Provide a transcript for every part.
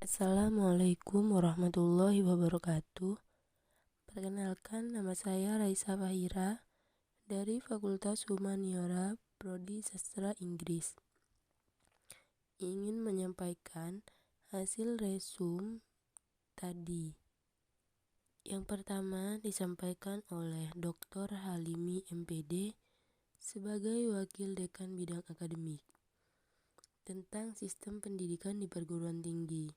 Assalamualaikum warahmatullahi wabarakatuh. Perkenalkan, nama saya Raisa Fahira dari Fakultas Humaniora Prodi Sastra Inggris. Ingin menyampaikan hasil resum tadi. Yang pertama disampaikan oleh Dr. Halimi MPD sebagai Wakil Dekan Bidang Akademik tentang sistem pendidikan di perguruan tinggi.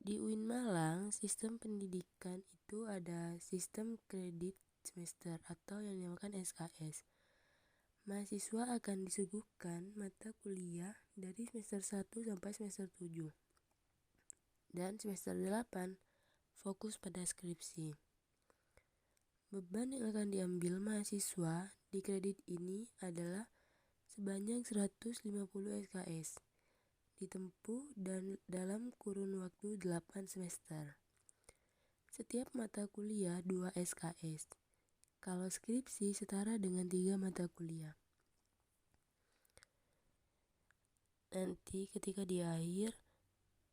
Di UIN Malang, sistem pendidikan itu ada sistem kredit semester atau yang dinamakan SKS. Mahasiswa akan disuguhkan mata kuliah dari semester 1 sampai semester 7. Dan semester 8 fokus pada skripsi. Beban yang akan diambil mahasiswa di kredit ini adalah sebanyak 150 SKS. Ditempuh dan dalam kurun waktu 8 semester. Setiap mata kuliah 2 SKS. Kalau skripsi setara dengan 3 mata kuliah. Nanti ketika di akhir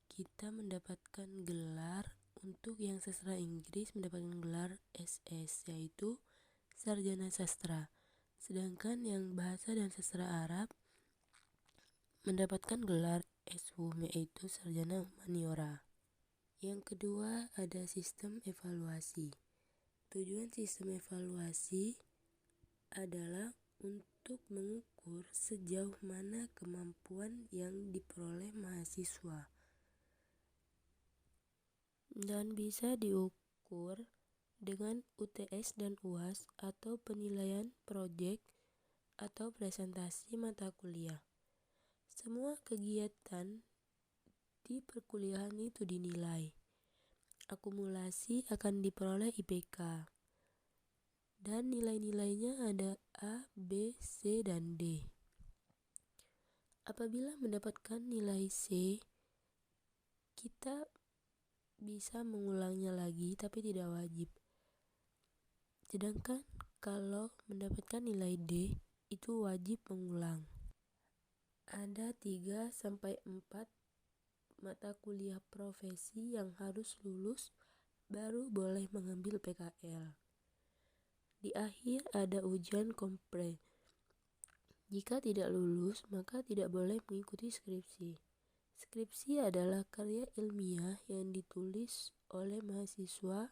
kita mendapatkan gelar. Untuk yang sastra Inggris mendapatkan gelar SS, yaitu Sarjana Sastra. Sedangkan yang bahasa dan sastra Arab mendapatkan gelar SHUM, yaitu Sarjana Humaniora. Yang kedua ada sistem evaluasi. Tujuan sistem evaluasi adalah untuk mengukur sejauh mana kemampuan yang diperoleh mahasiswa. Dan bisa diukur dengan UTS dan UAS atau penilaian proyek atau presentasi mata kuliah. Semua kegiatan di perkuliahan itu dinilai. Akumulasi akan diperoleh IPK. Dan nilai-nilainya ada A, B, C, dan D. Apabila mendapatkan nilai C, kita bisa mengulangnya lagi tapi tidak wajib. Sedangkan kalau mendapatkan nilai D, itu wajib mengulang. Ada 3-4 mata kuliah profesi yang harus lulus baru boleh mengambil PKL. Di akhir ada ujian kompre. Jika tidak lulus, maka tidak boleh mengikuti skripsi. Skripsi adalah karya ilmiah yang ditulis oleh mahasiswa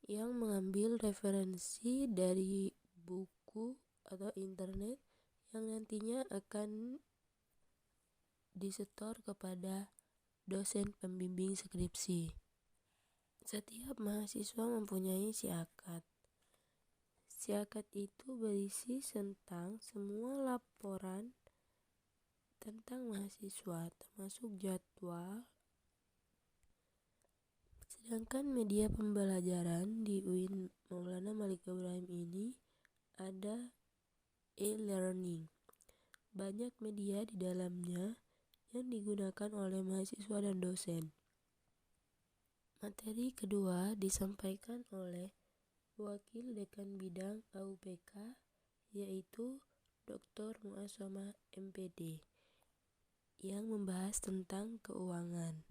yang mengambil referensi dari buku atau internet yang nantinya akan disetor kepada dosen pembimbing skripsi. Setiap mahasiswa mempunyai siakat. Siakat itu berisi tentang semua laporan tentang mahasiswa, termasuk jadwal. Sedangkan media pembelajaran di UIN Maulana Malik Ibrahim ini ada e-learning. Banyak media di dalamnya yang digunakan oleh mahasiswa dan dosen. Materi kedua disampaikan oleh Wakil Dekan Bidang AUPK, yaitu Dr. Muasoma MPD, yang membahas tentang keuangan.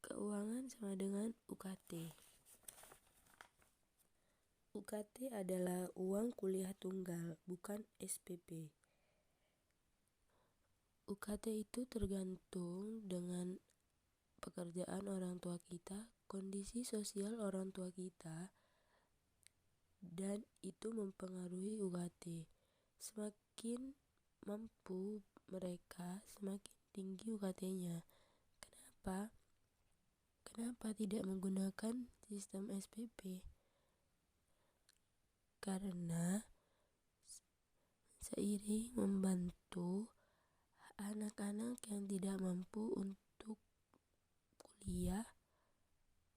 Keuangan sama dengan UKT. UKT adalah uang kuliah tunggal, bukan SPP. UKT itu tergantung dengan pekerjaan orang tua kita, kondisi sosial orang tua kita, dan itu mempengaruhi UKT. Semakin mampu mereka, semakin tinggi UKT-nya. Kenapa tidak menggunakan sistem SPP? Karena seiring membantu anak-anak yang tidak mampu untuk kuliah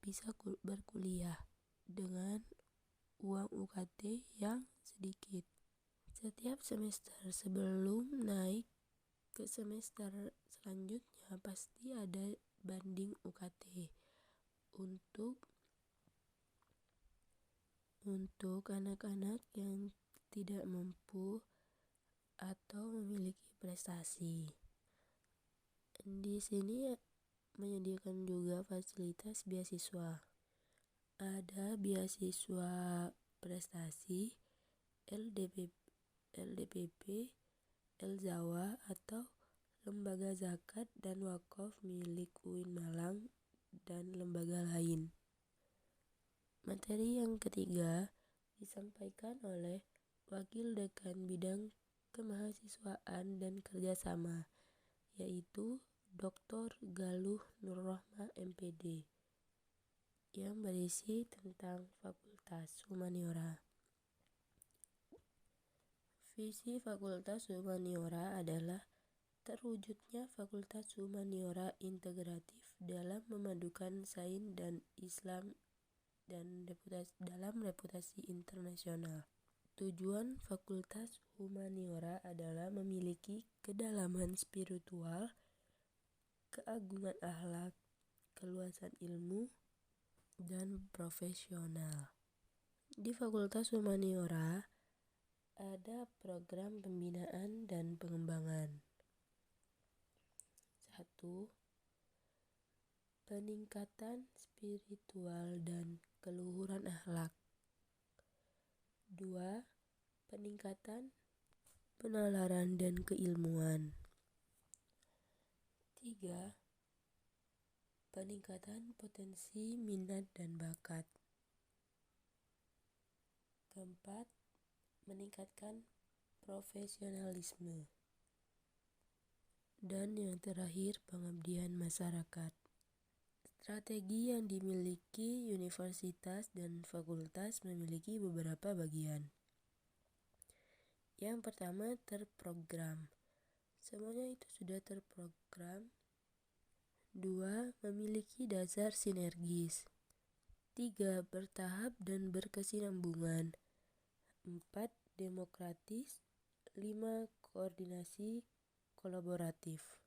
bisa berkuliah dengan uang UKT yang sedikit. Setiap semester sebelum naik ke semester selanjutnya pasti ada banding UKT untuk anak-anak yang tidak mampu atau memiliki prestasi. Di sini menyediakan juga fasilitas beasiswa. Ada beasiswa prestasi, LDPP, Elzawa atau Lembaga Zakat dan Wakaf milik UIN Malang dan lembaga lain. Materi yang ketiga disampaikan oleh Wakil Dekan Bidang Kemahasiswaan dan Kerjasama, yaitu Dr. Galuh Nurrohma MPD, yang berisi tentang Fakultas Humaniora. Visi Fakultas Humaniora adalah terwujudnya Fakultas Humaniora integratif dalam memadukan sains dan Islam dan dalam reputasi internasional. Tujuan Fakultas Humaniora adalah memiliki kedalaman spiritual, keagungan akhlak, keluasan ilmu, dan profesional. Di Fakultas Humaniora ada program pembinaan dan pengembangan. 1. Peningkatan spiritual dan keluhuran akhlak. 2. Peningkatan penalaran dan keilmuan. 3. Peningkatan potensi minat dan bakat. 4. Meningkatkan profesionalisme. Dan yang terakhir, pengabdian masyarakat. Strategi yang dimiliki universitas dan fakultas memiliki beberapa bagian. Yang pertama, terprogram. Semuanya itu sudah terprogram. 2. Memiliki dasar sinergis. 3. Bertahap dan berkesinambungan. 4. Demokratis. 5. Koordinasi kolaboratif.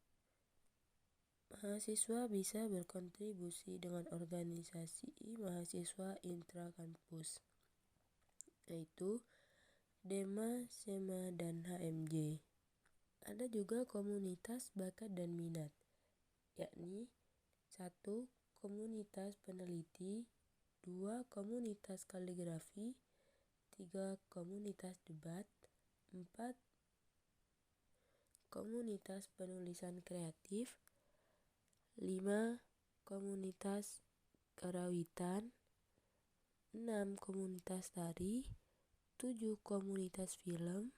Mahasiswa bisa berkontribusi dengan organisasi mahasiswa intrakampus, yaitu DEMA, SEMA, dan HMJ. Ada juga komunitas bakat dan minat, yakni 1. Komunitas peneliti, 2. Komunitas kaligrafi, 3. Komunitas debat, 4. Komunitas penulisan kreatif, 5. Komunitas karawitan, 6. Komunitas tari, 7. Komunitas film,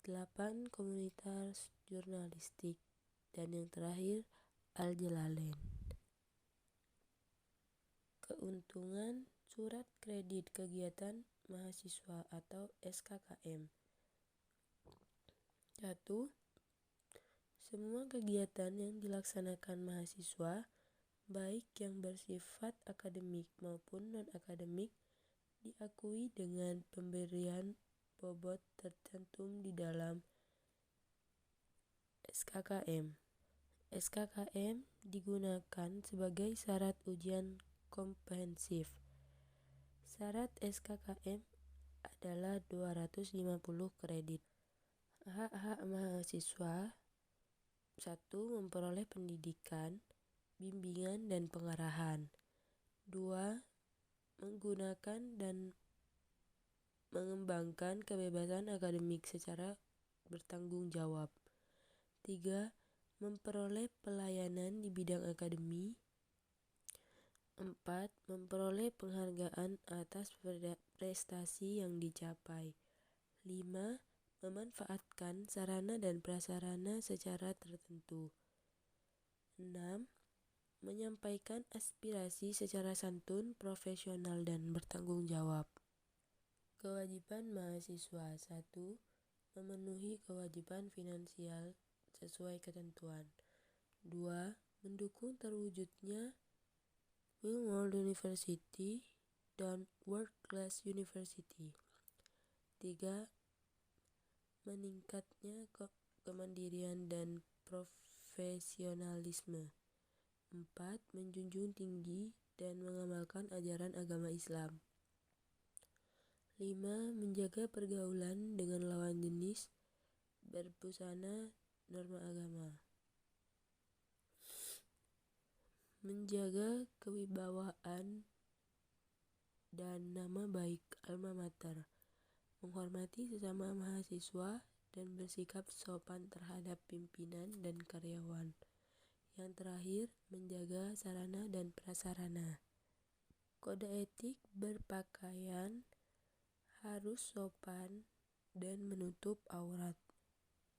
8. Komunitas jurnalistik, dan yang terakhir Al-Jalalain. Keuntungan surat kredit kegiatan mahasiswa atau SKKM. 1. Semua kegiatan yang dilaksanakan mahasiswa, baik yang bersifat akademik maupun non-akademik, diakui dengan pemberian bobot tercantum di dalam SKKM. SKKM digunakan sebagai syarat ujian komprehensif. Syarat SKKM adalah 250 kredit. Hak-hak mahasiswa: 1. Memperoleh pendidikan, bimbingan, dan pengarahan. 2. Menggunakan dan mengembangkan kebebasan akademik secara bertanggung jawab. 3. Memperoleh pelayanan di bidang akademi. 4. Memperoleh penghargaan atas prestasi yang dicapai. 5. Memanfaatkan sarana dan prasarana secara tertentu. 6. Menyampaikan aspirasi secara santun, profesional, dan bertanggung jawab. Kewajiban mahasiswa: 1. Memenuhi kewajiban finansial sesuai ketentuan. 2. Mendukung terwujudnya World University dan World Class University. 3. Meningkatnya kemandirian dan profesionalisme. 4. Menjunjung tinggi dan mengamalkan ajaran agama Islam. 5. Menjaga pergaulan dengan lawan jenis, berbusana norma agama. menjaga kewibawaan dan nama baik alma mater, menghormati sesama mahasiswa, dan bersikap sopan terhadap pimpinan dan karyawan. Yang terakhir, menjaga sarana dan prasarana. Kode etik berpakaian harus sopan dan menutup aurat.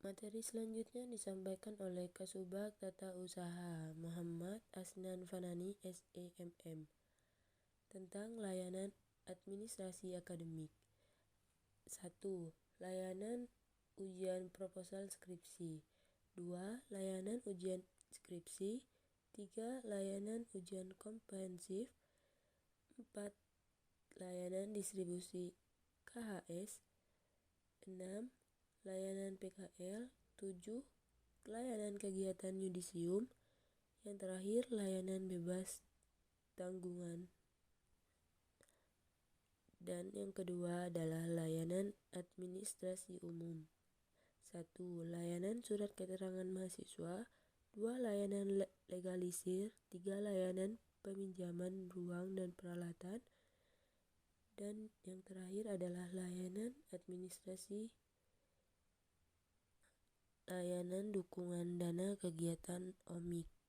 Materi selanjutnya disampaikan oleh Kasubag Tata Usaha Muhammad Asnan Fanani SEMM tentang layanan administrasi akademik. 1. Layanan ujian proposal skripsi. 2. Layanan ujian skripsi. 3. Layanan ujian komprehensif. 4. Layanan distribusi KHS. 6. Layanan PKL. 7. Layanan kegiatan yudisium. Yang terakhir, layanan bebas tanggungan. Dan yang kedua adalah layanan administrasi umum. 1. Layanan surat keterangan mahasiswa. 2. Layanan legalisir. 3. Layanan peminjaman ruang dan peralatan. Dan yang terakhir adalah layanan layanan dukungan dana kegiatan OMIK.